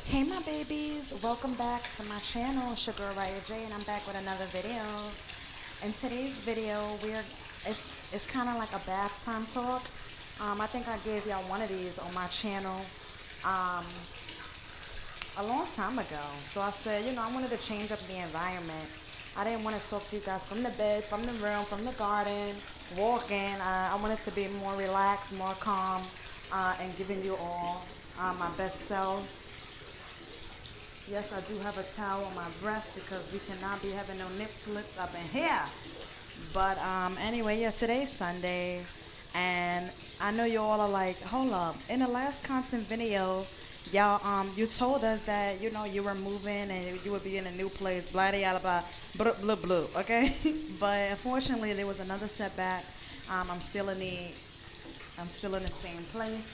Hey my babies, welcome back to my channel. It's your girl Riahjay and I'm back with another video. In today's video, it's kind of like a bath time talk. I think I gave y'all one of these on my channel um, a long time ago. So I said, I wanted to change up the environment. I didn't want to talk to you guys from the bed, from the room, from the garden, walking. I wanted to be more relaxed, more calm, and giving you all my best selves. Yes, I do have a towel on my breast because we cannot be having no nip slips up in here. But anyway, yeah, today's Sunday, and I know you all are like, hold up. In the last content video, y'all you told us that you were moving and you would be in a new place, blah blah blah, blah blah blah. Okay, but unfortunately there was another setback. I'm still in the same place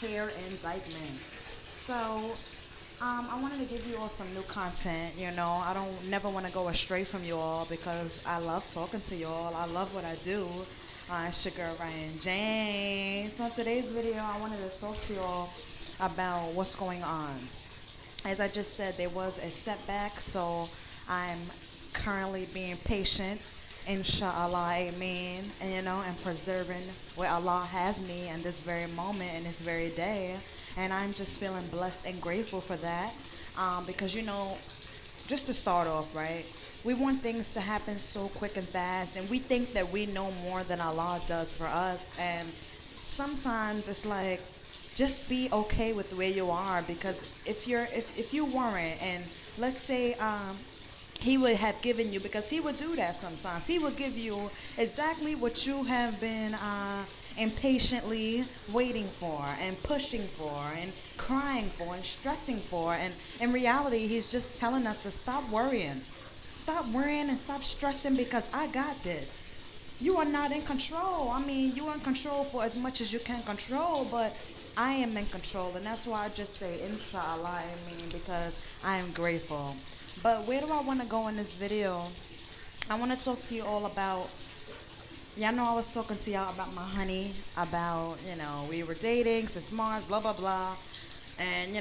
here in Dykeman. So I wanted to give you all some new content. I don't never want to go astray from you all because I love talking to you all. I love what I do. It's your girl Riahjay. So in today's video, I wanted to talk to you all about what's going on. As I just said, there was a setback, so I'm currently being patient, inshallah, amen, and preserving where Allah has me in this very moment, in this very day. And I'm just feeling blessed and grateful for that. Because, just to start off, right, we want things to happen so quick and fast, and we think that we know more than Allah does for us. And sometimes it's like, just be okay with where you are, because if you weren't, and let's say he would have given you, because he would do that sometimes, he would give you exactly what you have been impatiently waiting for and pushing for and crying for and stressing for. And in reality, he's just telling us to stop worrying, and stop stressing, because I got this. You are not in control. I mean, you are in control for as much as you can control, but I am in control. And that's why I just say inshallah, because I am grateful. But where do I want to go in this video? I want to talk to you all about, y'all know I was talking to y'all about my honey, about, we were dating since March, blah, blah, blah. And,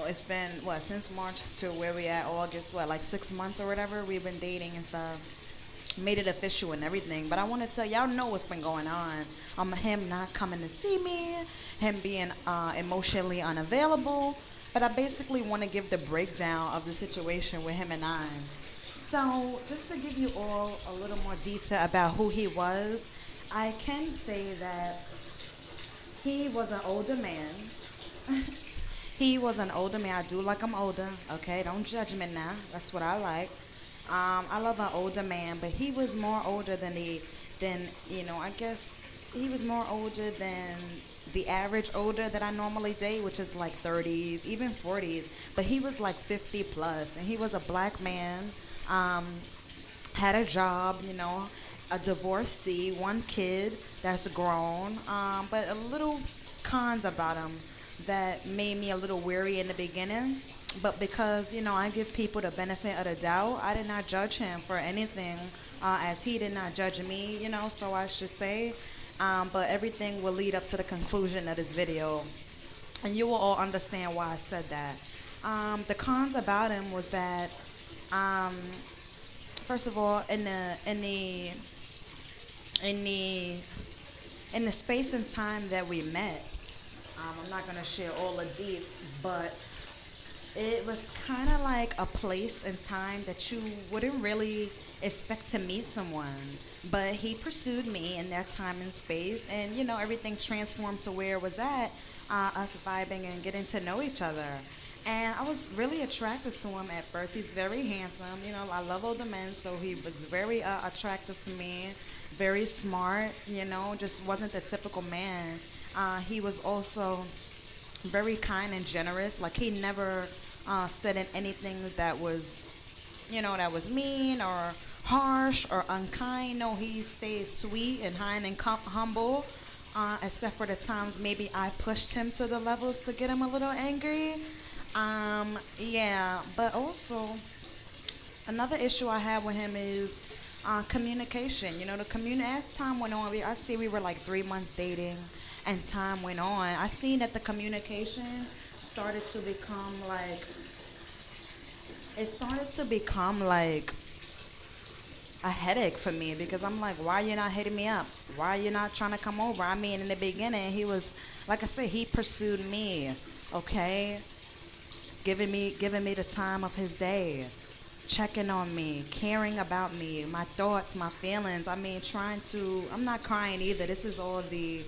it's been, since March to where we at, August, like 6 months or whatever, we've been dating and stuff. Made it official and everything. But I want to tell y'all know what's been going on. Him not coming to see me, him being emotionally unavailable. But I basically want to give the breakdown of the situation with him and I. So, just to give you all a little more detail about who he was, I can say that he was an older man. He was an older man. I do like him older, okay? Don't judge me now. That's what I like. I love an older man, but he was more older I guess he was more older than the average older that I normally date, which is like 30s, even 40s. But he was like 50 plus, and he was a black man, had a job, a divorcee, one kid that's grown, but a little cons about him that made me a little weary in the beginning. But because, I give people the benefit of the doubt, I did not judge him for anything, as he did not judge me, so I should say. But everything will lead up to the conclusion of this video, and you will all understand why I said that. The cons about him was that, first of all, in the space and time that we met, I'm not gonna share all the deets, but it was kind of like a place and time that you wouldn't really expect to meet someone. But he pursued me in that time and space, and everything transformed to where it was at, us vibing and getting to know each other. And I was really attracted to him at first. He's very handsome. I love older men, so he was very attractive to me, very smart, just wasn't the typical man. He was also very kind and generous. Like, he never said anything that was, that was mean or harsh or unkind. No, he stayed sweet and kind and humble, except for the times maybe I pushed him to the levels to get him a little angry. Yeah, but also another issue I had with him is communication. As time went on, I see we were like 3 months dating, and time went on. I seen that the communication started to become like it started to become like a headache for me because I'm like, why you not hitting me up? Why you not trying to come over? I mean, in the beginning, he was, like I said, he pursued me, okay, giving me the time of his day, checking on me, caring about me, my thoughts, my feelings. I mean, trying to. I'm not crying either. This is all the.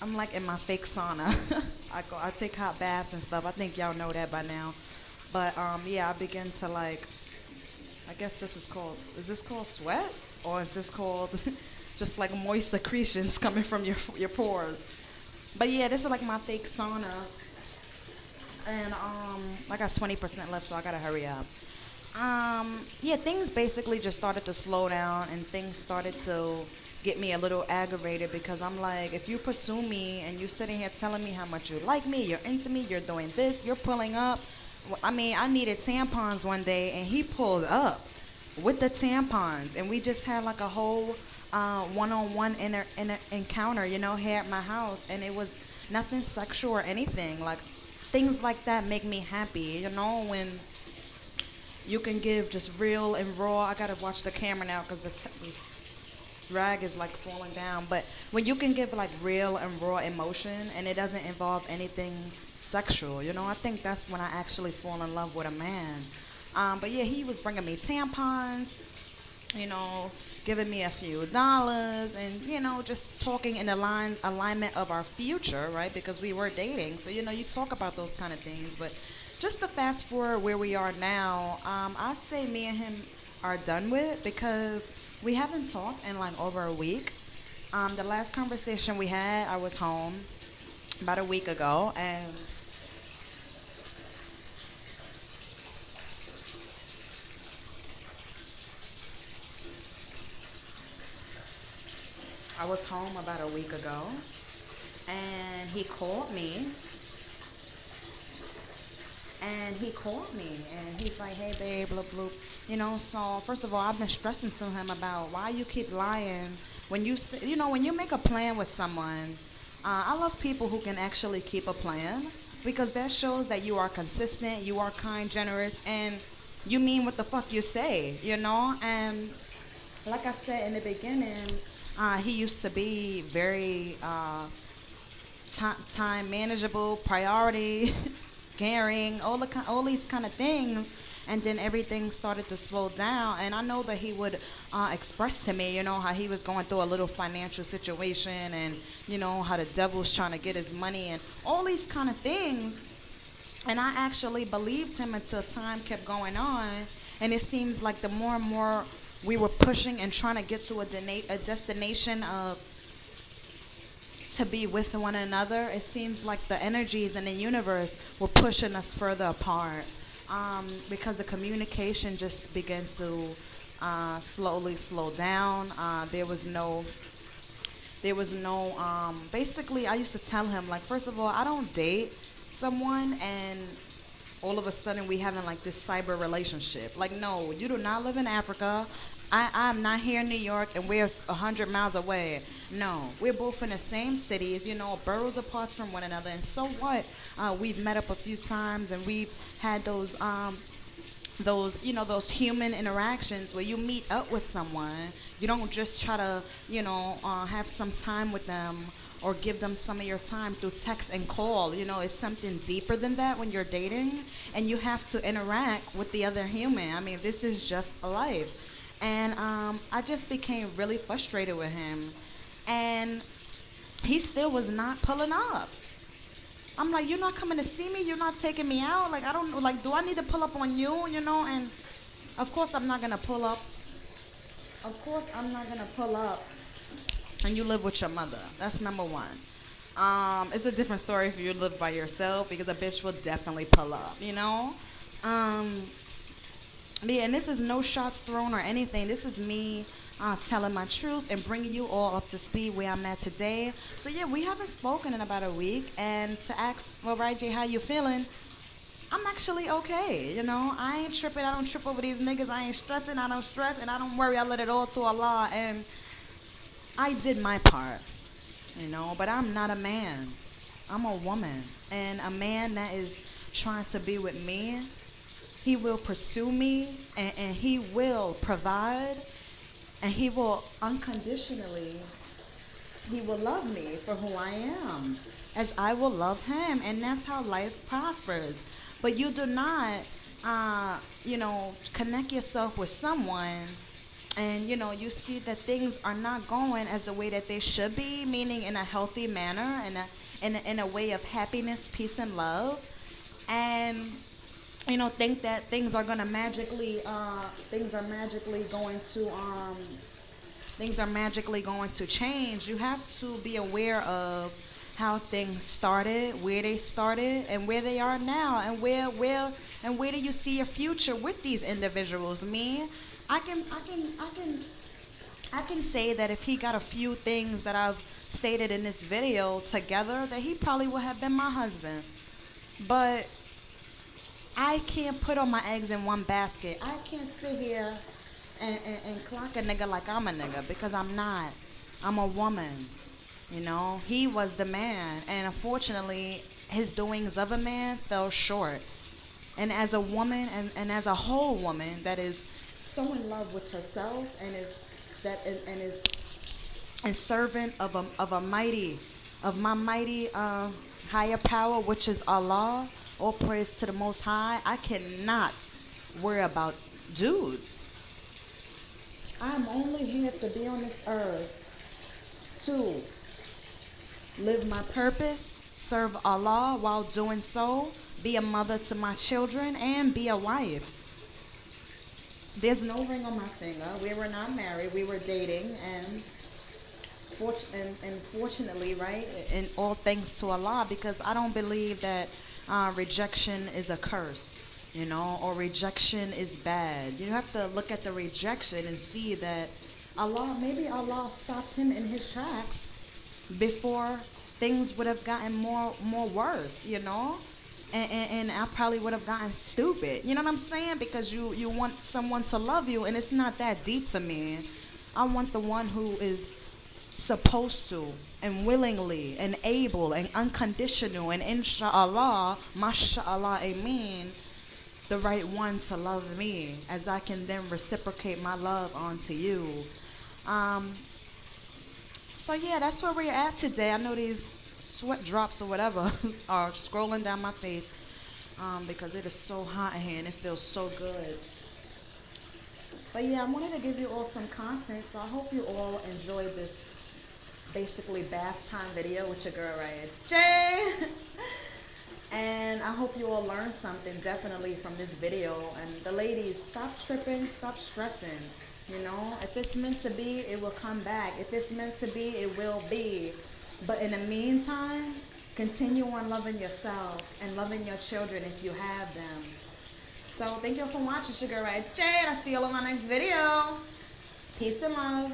I'm like in my fake sauna. I take hot baths and stuff. I think y'all know that by now. But yeah, I begin to like I guess this is called, is this called sweat? Or is this called just like moist secretions coming from your pores? But yeah, this is like my fake sauna. And I got 20% left, so I gotta hurry up. Yeah, things basically just started to slow down and things started to get me a little aggravated because I'm like, if you pursue me and you sitting here telling me how much you like me, you're into me, you're doing this, you're pulling up. I mean, I needed tampons one day and he pulled up with the tampons and we just had like a whole one-on-one encounter, here at my house, and it was nothing sexual or anything. Like things like that make me happy, when you can give just real and raw. I gotta watch the camera now because this rag is like falling down. But when you can give like real and raw emotion and it doesn't involve anything sexual, I think that's when I actually fall in love with a man. But yeah, he was bringing me tampons, giving me a few dollars, and just talking in alignment of our future, right? Because we were dating, so you talk about those kind of things. But just to fast forward where we are now, I say me and him are done with because we haven't talked in like over a week. The last conversation we had, I was home about a week ago, and I was home about a week ago, and he called me and he's like, hey babe, blah blah. So first of all, I've been stressing to him about why you keep lying when when you make a plan with someone. I love people who can actually keep a plan because that shows that you are consistent, you are kind, generous, and you mean what the fuck you say, and like I said in the beginning, he used to be very time manageable, priority, caring, all these kind of things. And then everything started to slow down. And I know that he would express to me, how he was going through a little financial situation and, how the devil's trying to get his money and all these kind of things. And I actually believed him until time kept going on. And it seems like the more and more we were pushing and trying to get to a destination of to be with one another, it seems like the energies in the universe were pushing us further apart, because the communication just began to slowly slow down. Basically, I used to tell him, like, first of all, I don't date someone and all of a sudden we having like this cyber relationship. Like, no, you do not live in Africa. I'm not here in New York and we're 100 miles away. No, we're both in the same cities, boroughs apart from one another. And so what? We've met up a few times and we've had those human interactions where you meet up with someone. You don't just try to, have some time with them or give them some of your time through text and call. It's something deeper than that when you're dating, and you have to interact with the other human. I mean, this is just life. And I just became really frustrated with him. And he still was not pulling up. I'm like, you're not coming to see me? You're not taking me out? Like, I don't know. Like, do I need to pull up on you, And of course I'm not going to pull up. Of course I'm not going to pull up and you live with your mother. That's number one. It's a different story if you live by yourself because a bitch will definitely pull up, Yeah, and this is no shots thrown or anything. This is me telling my truth and bringing you all up to speed where I'm at today. So yeah, we haven't spoken in about a week, and to ask, well, Riahjay, how you feeling? I'm actually okay, I ain't tripping. I don't trip over these niggas. I ain't stressing. I don't stress, and I don't worry. I let it all to Allah, and I did my part, but I'm not a man. I'm a woman. And a man that is trying to be with me, he will pursue me, and he will provide, and he will unconditionally, he will love me for who I am, as I will love him. And that's how life prospers. But you do not, connect yourself with someone, and you see that things are not going as the way that they should be, meaning in a healthy manner, in a way of happiness, peace, and love. And think that things are magically going to change. You have to be aware of how things started, where they started, and where they are now, and where do you see your future with these individuals. Me, I can say that if he got a few things that I've stated in this video together, that he probably would have been my husband. But I can't put all my eggs in one basket. I can't sit here and clock a nigga like I'm a nigga, because I'm not. I'm a woman. He was the man, and unfortunately, his doings of a man fell short. And as a woman, and as a whole woman that is so in love with herself, and is servant of my mighty higher power, which is Allah. All praise to the Most High. I cannot worry about dudes. I'm only here to be on this earth to live my purpose, serve Allah while doing so, be a mother to my children, and be a wife. There's no ring on my finger. We were not married. We were dating, and fortunately, right, and all thanks to Allah, because I don't believe that rejection is a curse, or rejection is bad. You have to look at the rejection and see that maybe Allah stopped him in his tracks before things would have gotten more worse, and I probably would have gotten stupid. You know what I'm saying? Because you want someone to love you, and it's not that deep for me. I want the one who is supposed to, and willingly, and able, and unconditional, and inshallah, mashallah, amen, the right one to love me, as I can then reciprocate my love onto you. So yeah, that's where we're at today. I know these sweat drops or whatever are scrolling down my face, because it is so hot in here and it feels so good. But yeah, I wanted to give you all some content, so I hope you all enjoyed this basically bath time video with your girl Riahjay. And I hope you all learned something definitely from this video. And the ladies, stop tripping, stop stressing. If it's meant to be, it will come back. If it's meant to be, it will be. But in the meantime, continue on loving yourself and loving your children if you have them. So thank you all for watching. It's your girl Riahjay, and I'll see you all in my next video. Peace and love.